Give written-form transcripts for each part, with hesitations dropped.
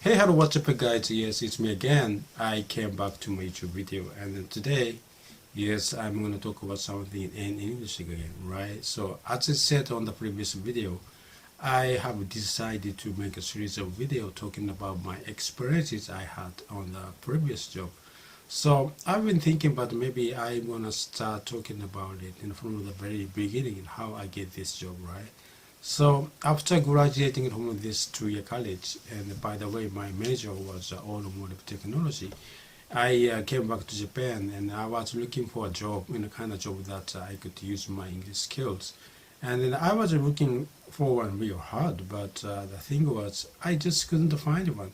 Hey, hello, what's up guys? Yes, it's me again. I came back to my YouTube video, and then today, yes, I'm going to talk about something in English again, right? So as I said on the previous video, I have decided to make a series of videos talking about my experiences I had on the previous job. So I've been thinking about maybe I'm going to start talking about it from the very beginning, how I get this job, right? So after graduating from this 2-year college, and by the way, my major was automotive technology, I came back to Japan and I was looking for a job, a kind of job that I could use my English skills. And then I was looking for one real hard, but the thing was, I just couldn't find one.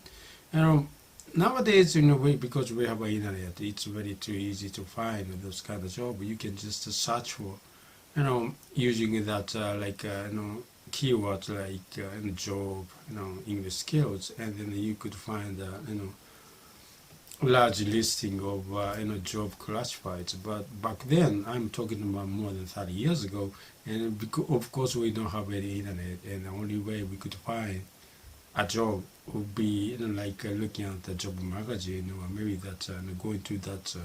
Nowadays, because we have an internet, it's very too easy to find those kind of job. You can just search for, using that keywords like job, English skills, and then you could find large listing of job classifieds. But back then, I'm talking about more than 30 years ago, and of course we don't have any internet, and the only way we could find a job would be looking at the job magazine, or maybe that going to that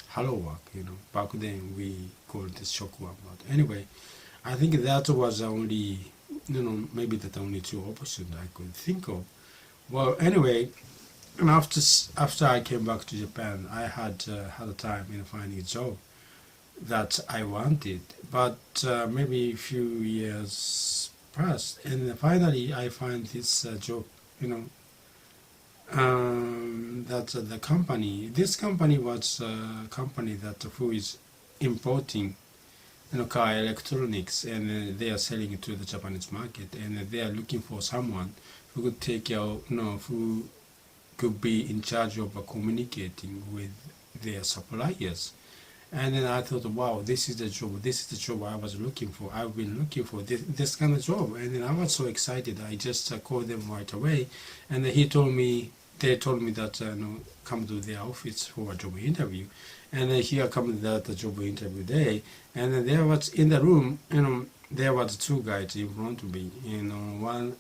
hello work. Back then we called it shock work. But anyway, I think that was only, maybe the only two options I could think of. Well, anyway, and after I came back to Japan, I had a time in finding a job that I wanted, but maybe a few years passed, and finally I find this job. That the company. This company was a company who is importing car electronics, and they are selling it to the Japanese market, and they are looking for someone who could take care of, who could be in charge of communicating with their suppliers. And then I thought, wow, this is the job I was looking for. I've been looking for this kind of job, and then I was so excited. I just called them right away, and they told me that come to their office for a job interview. And here comes that job interview day, and there was in the room, there was two guys in front of me.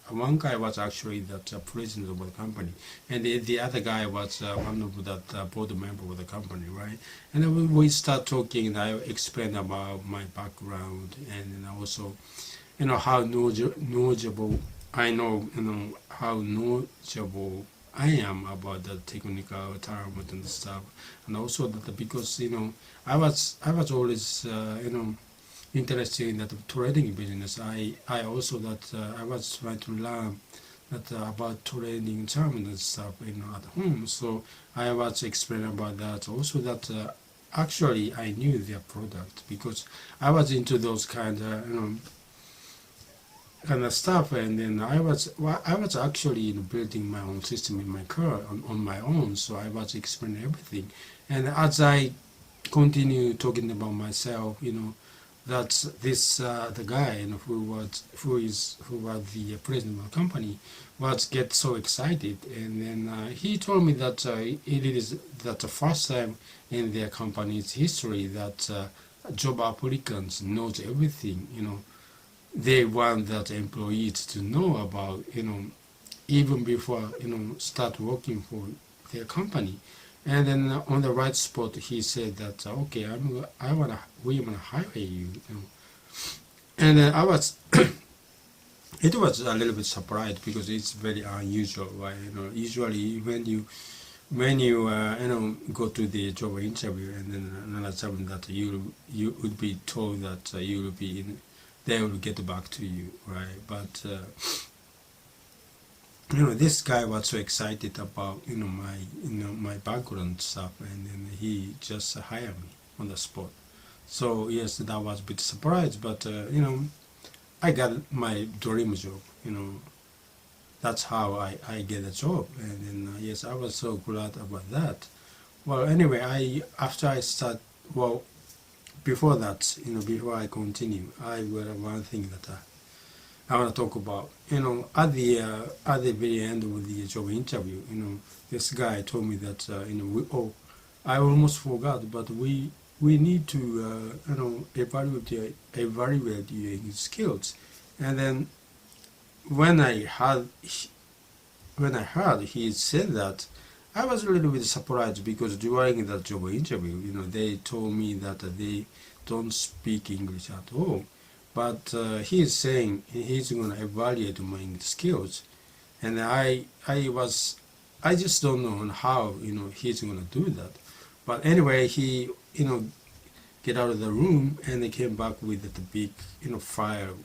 One guy was actually the president of the company, and the other guy was one of the board member of the company, right? And then we start talking, and I explained about my background, and also, how knowledgeable I know, how knowledgeable I am about the technical terms and stuff, and also that because I was always interested in that trading business. I also that I was trying to learn that about trading terms and stuff at home. So I was explaining about that. Also that actually I knew their product because I was into those kind of stuff, and then I was actually building my own system in my car on my own. So I was explaining everything, and as I continue talking about myself, that's this the guy who was the president of the company was get so excited, and then he told me that it is that the first time in their company's history that job applicants knows everything. They want that employees to know about, even before, start working for their company. And then on the right spot, he said that, okay, we wanna hire you. And then I was, it was a little bit surprised because it's very unusual, right? Usually when you go to the job interview, and then another time that you would be told that you will be in. They will get back to you, right? But this guy was so excited about my background stuff, and then he just hired me on the spot. So yes, that was a bit surprised, but I got my dream job. That's how I get a job, and then yes, I was so glad about that. Well, anyway, before that, before I continue, I will have one thing that I want to talk about. At the very end of the job interview, this guy told me that, I almost forgot, but we need to, evaluate your skills. And then when I when I heard he said that, I was a little bit surprised because during the job interview, they told me that they don't speak English at all. But he is saying he's going to evaluate my English skills, and I just don't know how he's going to do that. But anyway, he get out of the room and they came back with the big file,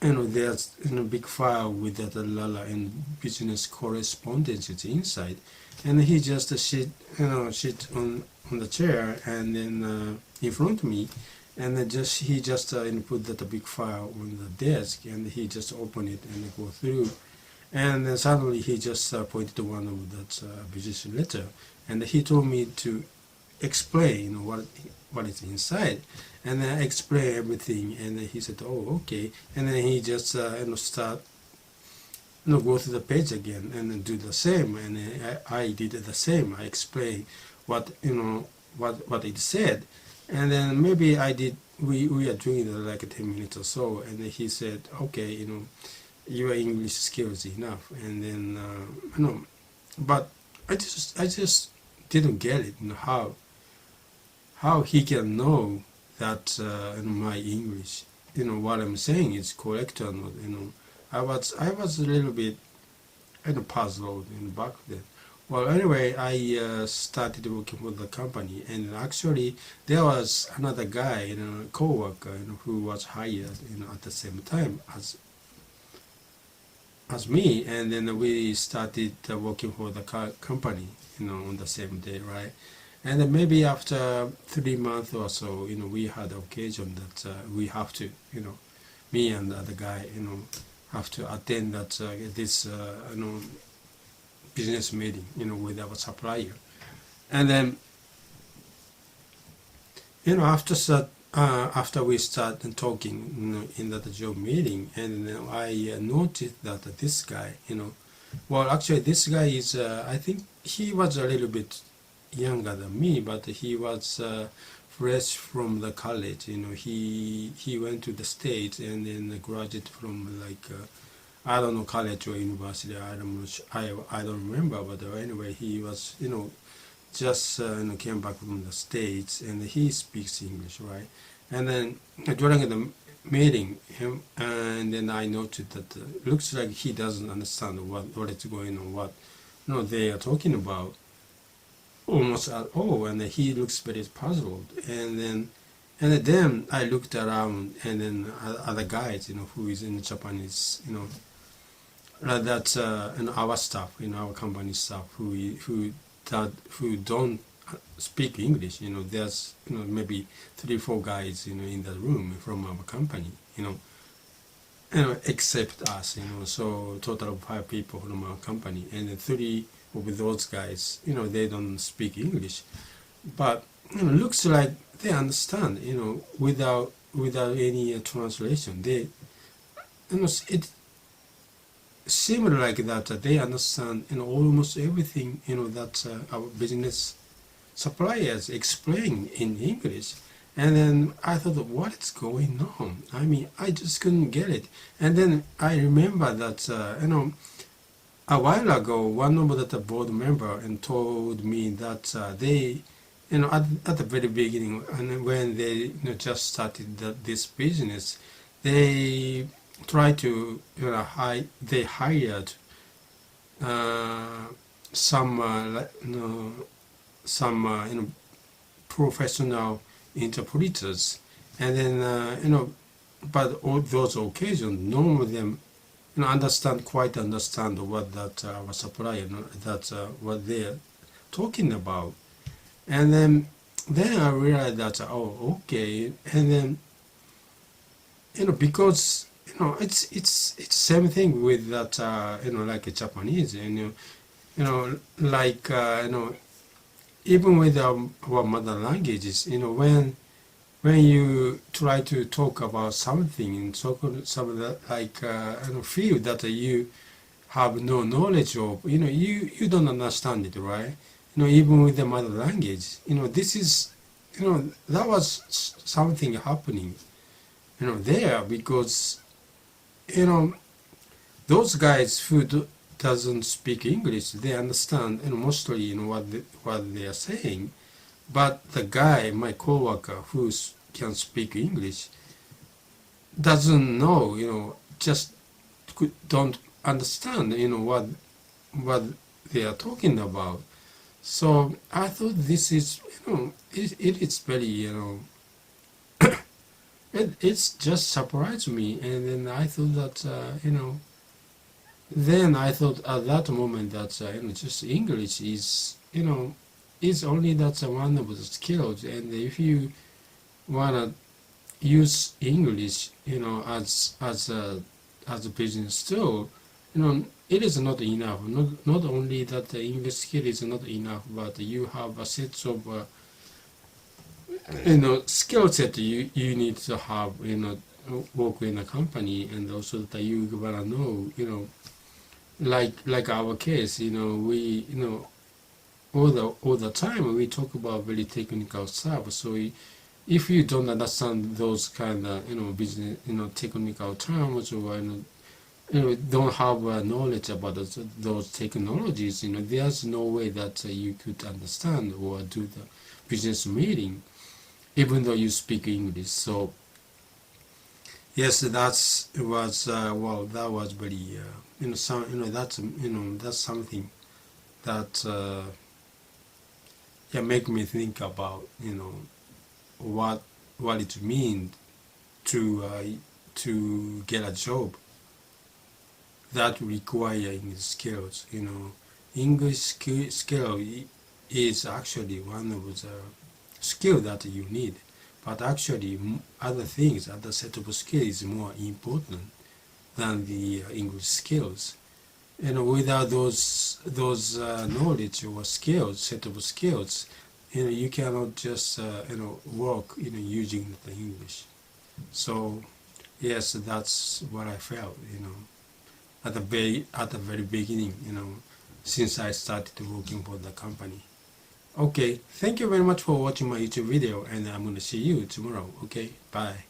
there's big file with that Lala and business correspondences inside, and he just sit on the chair and then in front of me, and then he just put that big file on the desk, and he just open it and go through, and then suddenly he just pointed to one of that business letter, and he told me to explain what is inside, and then I explain everything, and then he said, "Oh, okay," and then he just start go to the page again and then do the same, and I did the same. I explained what what it said, and then maybe we are doing it like 10 minutes or so, and then he said, "Okay, your English skills enough," and then but I just didn't get it, how he can know that my English, what I'm saying is correct or not. I was a little bit puzzled back then. Well, anyway, I started working for the company, and actually there was another guy, co-worker, who was hired, at the same time as me, and then we started working for the company, on the same day, right? And then maybe after 3 months or so, we had an occasion that we have to, me and the other guy, have to attend that this business meeting, with our supplier. And then, after we started talking, in that job meeting, and I noticed that this guy, well, actually this guy is, I think he was a little bit younger than me, but he was fresh from the college. He went to the States and then graduated from I don't know, college or university. I don't remember, but anyway, he was just came back from the States, and he speaks English, right? And then during the meeting, and then I noted that looks like he doesn't understand what is going on, what they are talking about, almost at all, and he looks very puzzled. And then I looked around, and then other guys, who is in Japanese, that's our staff, our company staff, who don't speak English. There's maybe 3-4 guys, in the room from our company, except us, so total of 5 people from our company, and then 3 of those guys, they don't speak English, but looks like they understand, without any translation. They, it seemed like that they understand, almost everything, that our business suppliers explain in English. And then I thought, what is going on? I mean, I just couldn't get it. And then I remember that, a while ago, one of the board member told me that they, at the very beginning, and when they just started this business, they tried to, they hired some professional interpreters, and then but all those occasions, none of them quite understand what that our supplier, that's what they're talking about. And then I realized that, oh, okay. And then because it's same thing with that like a Japanese, and like even with our mother languages, when you try to talk about something in some like field that you have no knowledge of, you don't understand it, right? Even with the mother language, this is, that was something happening, there, because, those guys who doesn't speak English, they understand mostly what they are saying, but the guy, my coworker, who can speak English, doesn't know, just don't understand, what they are talking about. So I thought this is, it is very, it's just surprised me, and then I thought that, then I thought at that moment that, just English is, is only that one of the skills, and if you wanna use English, as a business tool, it is not enough. Not only that the English skill is not enough, but you have a set of skill set you need to have, work in a company, and also that you gotta know, like our case, we, all the time we talk about very technical stuff. So if you don't understand those kind of business, technical terms, or don't have knowledge about those technologies, there's no way that you could understand or do the business meeting, even though you speak English. So yes, that was well, that was very that's something that make me think about what it means to get a job that require English skills. English skill is actually one of the skill that you need, but actually other things, other set of skills is more important than the English skills. Without those knowledge or skills, set of skills, you cannot just work using the English. So yes, that's what I felt, at the very beginning, since I started working for the company. Okay, thank you very much for watching my YouTube video, and I'm going to see you tomorrow. Okay, bye.